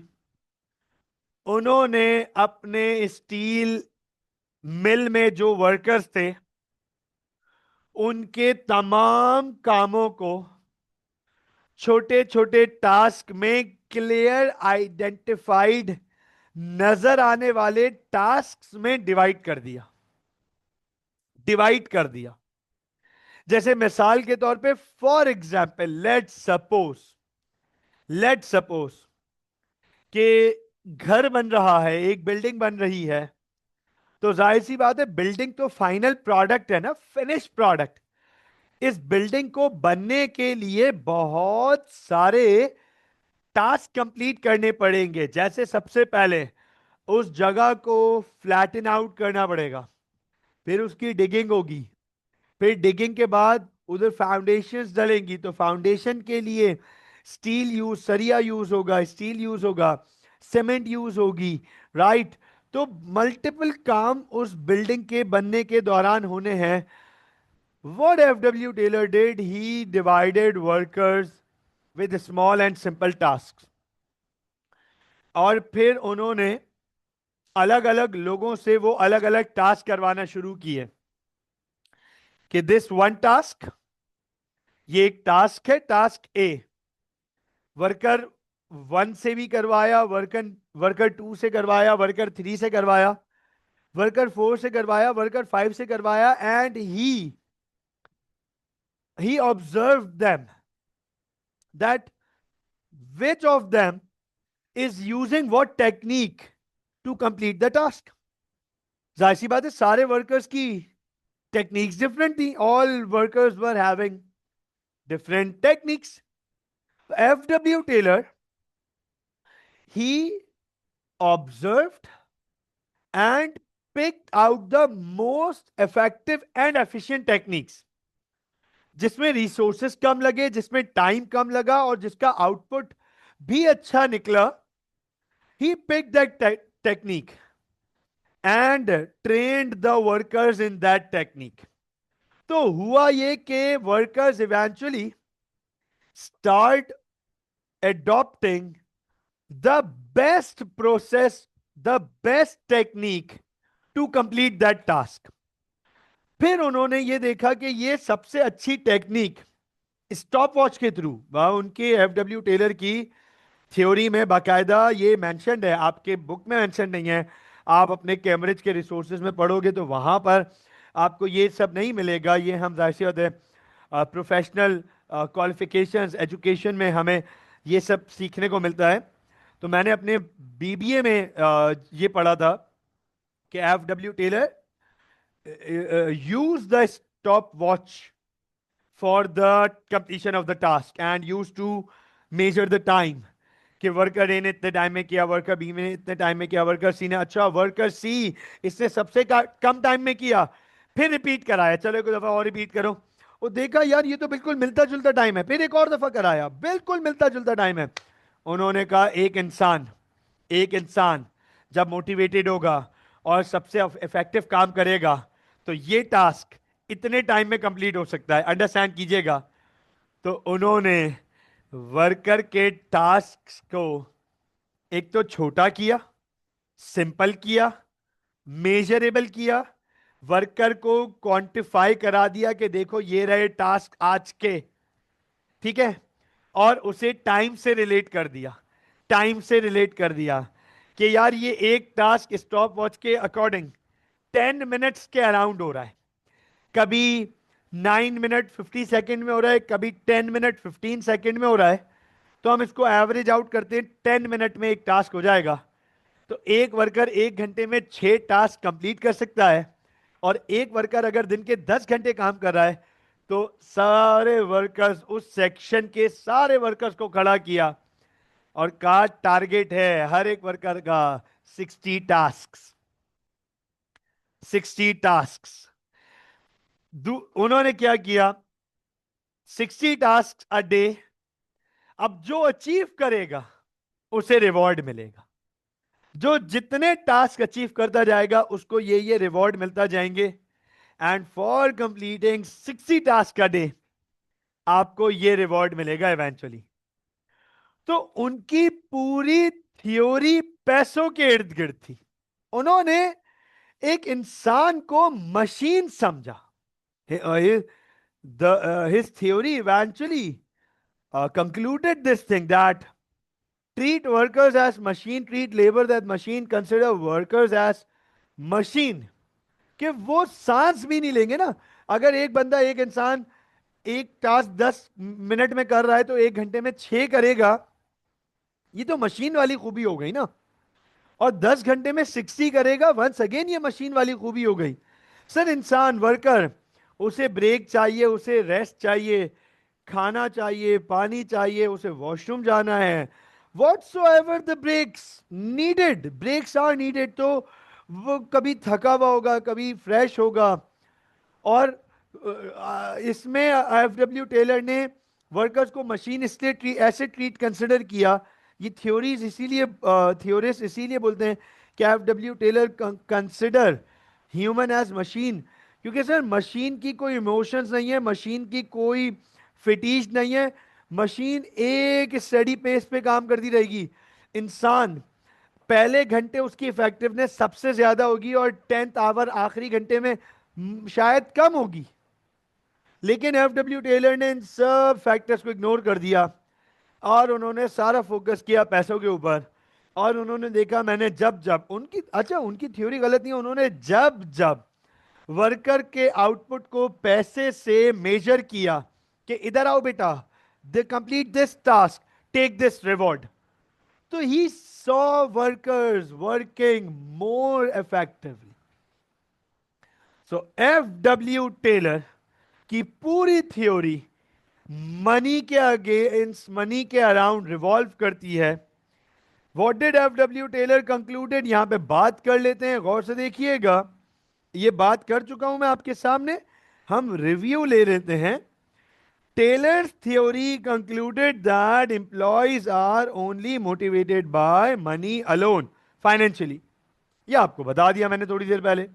उन्होंने अपने स्टील मिल में जो वर्कर्स थे उनके तमाम कामों को छोटे छोटे टास्क में क्लियर आइडेंटिफाइड नजर आने वाले टास्क में डिवाइड कर दिया। जैसे मिसाल के तौर पे फॉर एग्जाम्पल लेट सपोज कि घर बन रहा है, एक बिल्डिंग बन रही है। तो जाहिर सी बात है बिल्डिंग तो फाइनल प्रोडक्ट है ना, फिनिश प्रोडक्ट। इस बिल्डिंग को बनने के लिए बहुत सारे टास्क कंप्लीट करने पड़ेंगे। जैसे सबसे पहले उस जगह को फ्लैटन आउट करना पड़ेगा, फिर उसकी डिगिंग होगी, फिर डिगिंग के बाद उधर फाउंडेशंस डलेंगी, तो फाउंडेशन के लिए सरिया यूज होगा, स्टील यूज होगा, सीमेंट यूज होगी, राइट। तो मल्टीपल काम उस बिल्डिंग के बनने के दौरान होने हैं। What F.W. Taylor did, he divided workers with small and simple tasks। और फिर उन्होंने अलग अलग लोगों से वो अलग अलग टास्क करवाना शुरू किए कि दिस वन टास्क, ये एक टास्क है, टास्क ए। वर्कर 1 से भी करवाया, वर्कर वर्कर 2 से करवाया, वर्कर 3 से करवाया, वर्कर 4 से करवाया, वर्कर 5 से करवाया। And he observe them that which of them is using what technique to complete the task। जाहिर सी बात है सारे वर्कर्स की टेक्निक्स डिफरेंट थी, all workers were having different techniques. F.W. Taylor, he observed and picked out the most effective and efficient techniques, जिसमें रिसोर्सेस कम लगे, जिसमें टाइम कम लगा और जिसका आउटपुट भी अच्छा निकला। He picked that technique and trained the workers in that technique। तो हुआ ये कि workers eventually start adopting the best process, the best technique to complete that task। फिर उन्होंने ये देखा कि ये सबसे अच्छी टेक्निक स्टॉप वॉच के थ्रू, उनके एफ.डब्ल्यू. टेलर की थ्योरी में बाकायदा ये मेंशन्ड है, आपके बुक में मेंशन नहीं है। आप अपने कैम्ब्रिज के रिसोर्सेज में पढ़ोगे तो वहां पर आपको ये सब नहीं मिलेगा। ये हम जाहिर सी बात है प्रोफेशनल क्वालिफिकेशंस एजुकेशन में हमें ये सब सीखने को मिलता है। तो मैंने अपने बीबीए में ये पढ़ा था कि F W. Taylor use the stopwatch for the completion of the task and used to measure the time कि वर्कर ए ने इतने टाइम में किया, वर्कर बी ने इतने टाइम में किया, वर्कर सी ने, अच्छा वर्कर सी इसने सबसे कम टाइम में किया, फिर रिपीट कराया, चलो एक दफा और रिपीट करो। वो देखा यार ये तो बिल्कुल मिलता जुलता टाइम है, फिर एक और दफा कराया, बिल्कुल मिलता जुलता टाइम है। उन्होंने कहा एक इंसान जब मोटिवेटेड होगा और सबसे इफेक्टिव काम करेगा तो ये टास्क इतने टाइम में कंप्लीट हो सकता है, अंडरस्टैंड कीजिएगा। तो उन्होंने वर्कर के टास्क को एक तो छोटा किया, सिंपल किया, मेजरेबल किया, वर्कर को क्वांटिफाई करा दिया कि देखो ये रहे टास्क आज के, ठीक है, और उसे टाइम से रिलेट कर दिया कि यार ये एक टास्क स्टॉप वॉच के अकॉर्डिंग 10 मिनट्स के अराउंड हो रहा है, कभी 9 मिनट 50 सेकेंड में हो रहा है, कभी 10 मिनट 15 सेकेंड में हो रहा है। तो हम इसको एवरेज आउट करते हैं, 10 मिनट में एक टास्क हो जाएगा। तो एक वर्कर 1 घंटे में 6 टास्क कंप्लीट कर सकता है। और एक वर्कर अगर दिन के 10 घंटे काम कर रहा है तो सारे वर्कर्स, उस सेक्शन के सारे वर्कर्स को खड़ा किया और का टारगेट है हर एक वर्कर का 60 टास्क। 60 टास्क। उन्होंने क्या किया, 60 टास्क अ डे। अब जो अचीव करेगा उसे रिवॉर्ड मिलेगा। जो जितने टास्क अचीव करता जाएगा उसको ये रिवॉर्ड मिलता जाएंगे। And for completing 60 task a day आपको ये रिवॉर्ड मिलेगा इवेंचुअली। तो उनकी पूरी थ्योरी पैसों के इर्द गिर्द थी। उन्होंने एक इंसान को मशीन समझा। His theory eventually concluded this thing that treat workers as machine, treat labor as machine, consider workers as machine। कि वो सांस भी नहीं लेंगे ना। अगर एक बंदा, एक इंसान एक टास्क 10 मिनट में कर रहा है तो 1 घंटे में 6 करेगा, ये तो मशीन वाली खूबी हो गई ना। और 10 घंटे में 60 करेगा, वंस अगेन ये मशीन वाली खूबी हो गई। सर इंसान वर्कर, उसे ब्रेक चाहिए, उसे रेस्ट चाहिए, खाना चाहिए, पानी चाहिए, उसे वॉशरूम जाना है। whatsoever the breaks needed, breaks are needed, तो वो कभी थका हुआ होगा, कभी फ्रेश होगा। और इसमें एफ डब्ल्यू टेलर ने वर्कर्स को मशीन इसलिए ऐसे ट्रीट कंसिडर किया। ये थ्योरीज इसीलिए, थ्योरिस्ट इसीलिए बोलते हैं कि F W Taylor consider human as machine. क्योंकि सर मशीन की कोई इमोशंस नहीं है, मशीन की कोई फिटीश नहीं है। मशीन एक स्टडी पेस पे काम करती रहेगी। इंसान पहले घंटे उसकी इफेक्टिवनेस सबसे ज्यादा होगी और 10th आवर आखिरी घंटे में शायद कम होगी। लेकिन एफ डब्ल्यू टेलर ने इन सब फैक्टर्स को इग्नोर कर दिया और उन्होंने सारा फोकस किया पैसों के ऊपर। और उन्होंने देखा, मैंने जब जब उनकी, अच्छा उनकी थ्योरी गलत नहीं है, उन्होंने जब जब वर्कर के आउटपुट को पैसे से मेजर किया कि इधर आओ बेटा, they complete this task, take this reward, तो he saw workers working more effectively. So F W Taylor की पूरी थ्योरी मनी के अगेंस्ट, मनी के अराउंड रिवॉल्व करती है। What did F W Taylor concluded, यहां पे बात कर लेते हैं, गौर से देखिएगा। ये बात कर चुका हूं मैं आपके सामने, हम रिव्यू ले लेते हैं। Taylor's theory concluded that employees are only motivated by money alone financially। ये आपको बता दिया मैंने थोड़ी देर पहले।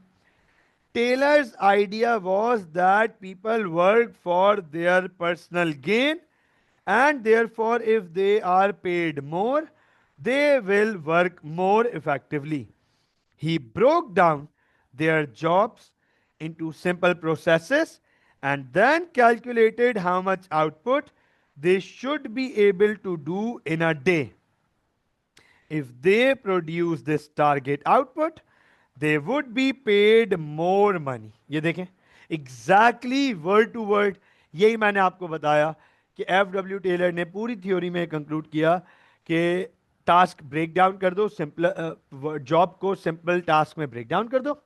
Taylor's idea was that people work for their personal gain and therefore if they are paid more, they will work more effectively. He broke down their jobs into simple processes and then calculated how much output they should be able to do in a day. If they produce this target output, they would be paid more money। ये देखें, एग्जैक्टली वर्ड टू वर्ड यही मैंने आपको बताया कि एफ डब्ल्यू टेलर ने पूरी थ्योरी में कंक्लूड किया कि टास्क ब्रेक डाउन कर दो, सिंपल जॉब को सिंपल टास्क में ब्रेक डाउन कर दो,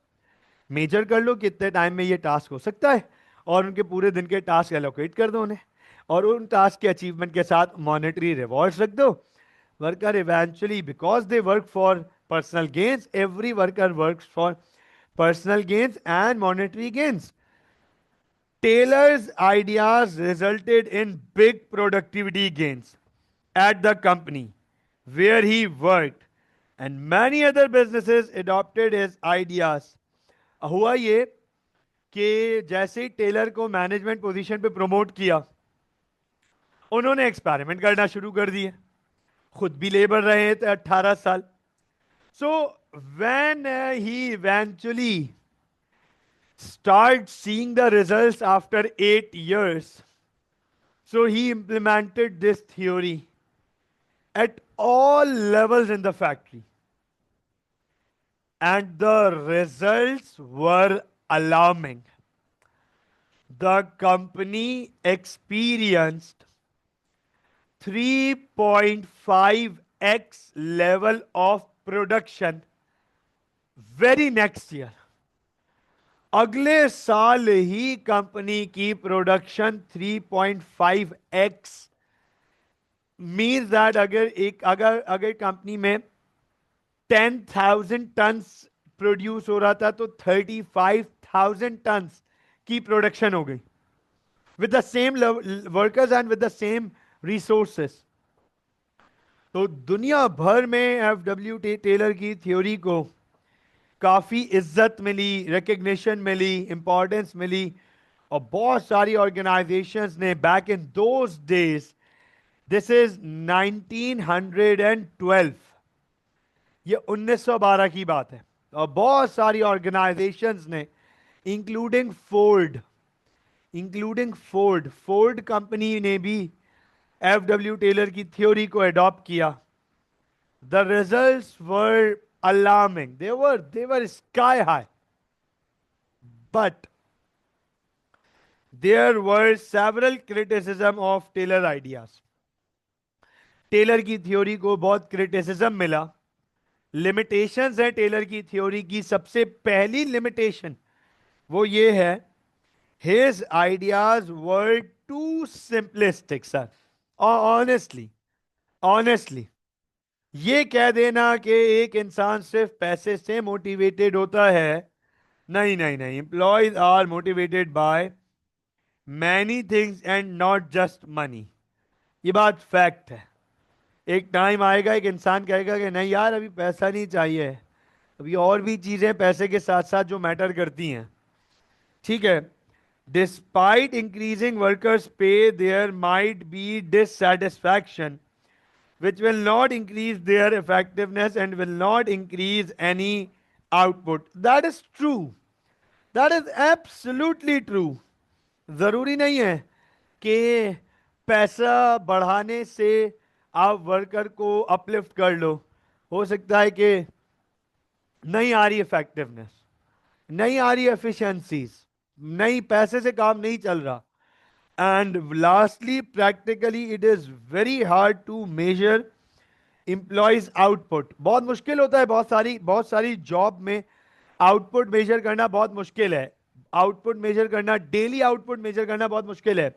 मेजर कर लो कितने टाइम में ये टास्क हो सकता है, और उनके पूरे दिन के टास्क एलोकेट कर दो उन्हें, और उन टास्क के अचीवमेंट के साथ मॉनेटरी रिवॉर्ड्स रख दो। Worker eventually, because they work for personal gains, every worker works for personal gains and monetary gains. Taylor's ideas resulted in big productivity gains at the company where he worked, and many other businesses adopted his ideas। हुआ ये कि जैसे ही टेलर को मैनेजमेंट पोजीशन पे प्रमोट किया, उन्होंने एक्सपेरिमेंट करना शुरू कर दिए। खुद भी लेबर रहे थे 18 साल। So when he eventually started seeing the results after 8 years, so he implemented this theory at all levels in the factory, and the results were alarming. The company experienced 3.5x level of production very next year। अगले साल ही कंपनी की प्रोडक्शन 3.5x मीन्स दैट अगर कंपनी में 10,000 टन प्रोड्यूस हो रहा था तो 35,000 टन की प्रोडक्शन हो गई with the same workers and with the same resources. तो दुनिया भर में एफ टेलर की थ्योरी को काफी इज्जत मिली, रिकग्निशन मिली, इंपॉर्टेंस मिली, और बहुत सारी ऑर्गेनाइजेशंस ने back in those days, this is 1912, ये 1912 की बात है, और बहुत सारी ऑर्गेनाइजेशंस ने इंक्लूडिंग फोर्ड कंपनी ने भी एफ टेलर की थ्योरी को अडॉप्ट किया। The results were alarming, they were sky high, but there were several criticism of Taylor ideas। Taylor की थ्योरी को बहुत क्रिटिसिज्म मिला, लिमिटेशंस है टेलर की थ्योरी की। सबसे पहली लिमिटेशन वो ये है, his ideas were too simplistic sir. Honestly honestly ये कह देना कि एक इंसान सिर्फ पैसे से मोटिवेटेड होता है, नहीं नहीं नहीं, employees are motivated by many things and not just money. ये बात फैक्ट है। एक टाइम आएगा एक इंसान कहेगा कि नहीं यार अभी पैसा नहीं चाहिए, अभी और भी चीजें पैसे के साथ साथ जो मैटर करती हैं। ठीक है, despite increasing workers pay there might be dissatisfaction which will not increase their effectiveness and will not increase any output. That is true. That is absolutely true. जरूरी नहीं है कि पैसा बढ़ाने से आप वर्कर को अपलिफ्ट कर लो। हो सकता है कि नहीं आ रही इफेक्टिवनेस, नहीं आ रही एफिशिएंसीज, नहीं पैसे से काम नहीं चल रहा। And lastly practically it is very hard to measure employees output. बहुत मुश्किल होता है, बहुत सारी जॉब में आउटपुट मेजर करना बहुत मुश्किल है। आउटपुट मेजर करना, डेली आउटपुट मेजर करना बहुत मुश्किल है।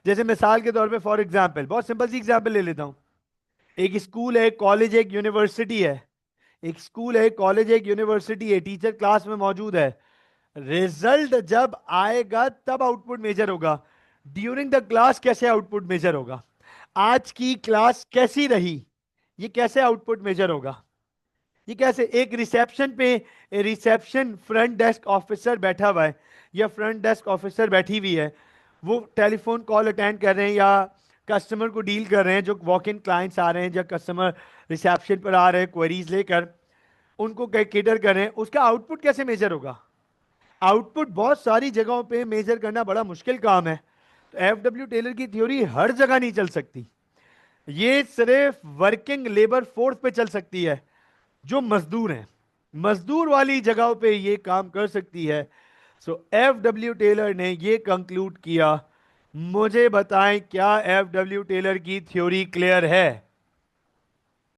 जैसे मिसाल के तौर पे फॉर एग्जांपल, बहुत सिंपल सी एग्जांपल ले लेता हूं। एक स्कूल है, एक कॉलेज, एक यूनिवर्सिटी है। एक स्कूल है, एक कॉलेज, एक यूनिवर्सिटी है, टीचर क्लास में मौजूद है। रिजल्ट जब आएगा तब आउटपुट मेजर होगा। ड्यूरिंग द क्लास कैसे आउटपुट मेजर होगा? आज की क्लास कैसी रही, ये कैसे आउटपुट मेजर होगा? ये कैसे? एक रिसेप्शन पे रिसेप्शन फ्रंट डेस्क ऑफिसर बैठा हुआ है या फ्रंट डेस्क ऑफिसर बैठी हुई है, वो टेलीफोन कॉल अटेंड कर रहे हैं या कस्टमर को डील कर रहे हैं, जो वॉक इन क्लाइंट्स आ रहे हैं, जब कस्टमर रिसेप्शन पर आ रहे हैं क्वेरीज लेकर, उनको केटर कर रहे हैं। उसका आउटपुट कैसे मेजर होगा? आउटपुट बहुत सारी जगहों पे मेजर करना बड़ा मुश्किल काम है। तो एफ टेलर की थ्योरी हर जगह नहीं चल सकती, ये सिर्फ वर्किंग लेबर फोर्स पे चल सकती है, जो मजदूर हैं, मजदूर वाली जगहों पे ये काम कर सकती है। सो एफ टेलर ने ये कंक्लूड किया। मुझे बताएं क्या एफ टेलर की थ्योरी क्लियर है?